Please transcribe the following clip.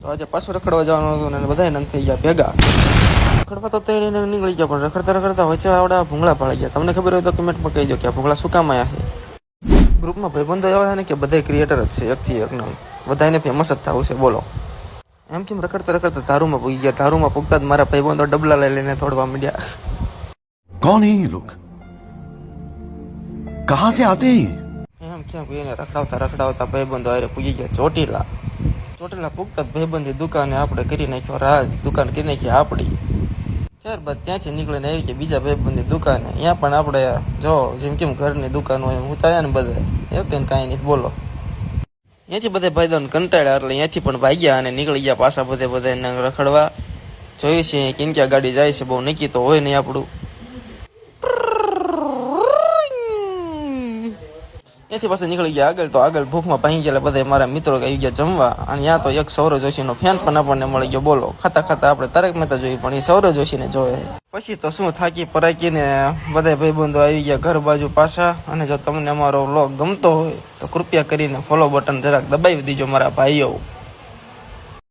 તો આજે પાછું રખડવા જવાનું હતું ને બધા નંગ થઈ ગયા ભેગા. રખડવા તો તેડીને નીકળી ગયા, પણ રખડતા રખડતા વચ્ચે આવડા ભૂંગળા પાડી ગયા. તમને ખબર હોય તો કમેન્ટમાં કહી દો કે આ ભૂંગળા શું કામ આવ્યા છે. ગ્રુપમાં ભાઈબંધો આવ્યા ને કે બધા ક્રિએટર જ છે, એકથી એક નામ, બધાને ફેમસ જ થવું છે. બોલો એમ કેમ રખડતા રખડતા ધારુમાં પૂગી ગયા. ધારુમાં પૂગતા જ મારા ભાઈબંધો ડબલા લઈને થોડવા માંડ્યા. कौन है ये लोग? कहां से आते हैं? એમ કેમ એને રખડાવતા રખડાવતા ભાઈબંધો આરે પૂગી ગયા ચોટીલા. ચોટીલા પૂગતા જ ભાઈબંધી દુકાને આપણે કરી નાખ્યો રાજ, દુકાન કરી નાખી આપણી. ત્યારબાદ ત્યાંથી નીકળીને આવી ગયા બીજા ભાઈબંધી દુકાને. ત્યાં પણ આપણે જો જેમ કેમ ઘરની દુકાન હોય એમ ઉતાર્યા ને બધા, એવું કઈ કાંઈ નહીં. બોલો ત્યાંથી બધા ભાઈબંધ કંટાળ્યા એટલે ત્યાંથી પણ ભાગ્યા અને નીકળી ગયા પાછા બધા રખડવા. જોયું છે કેમ ક્યાં ગાડી જાય છે, બહુ નક્કી તો હોય નહીં આપણું. ત્યાંથી પાછા નીકળી ગયા આગળ. તો આગળ ભૂખમાં ભાંગી ગયા બધા મારા મિત્રો આવી ગયા જમવા. અને ત્યાં તો એક સૌરવ જોશીનો ફેન પણ આપણને મળી ગયો. બોલો ખાતા ખાતા આપણે તારક મહેતા જોઈ, પણ એ સૌરવ જોશીને જોયે. પછી તો શું થાકી પરાકીને બધા ભાઈબંધો આવી ગયા ઘર બાજુ પાછા. અને જો તમને અમારો વ્લોગ ગમતો હોય તો કૃપયા કરીને ફોલો બટન જરાક દબાવી દીજો મારા ભાઈઓ.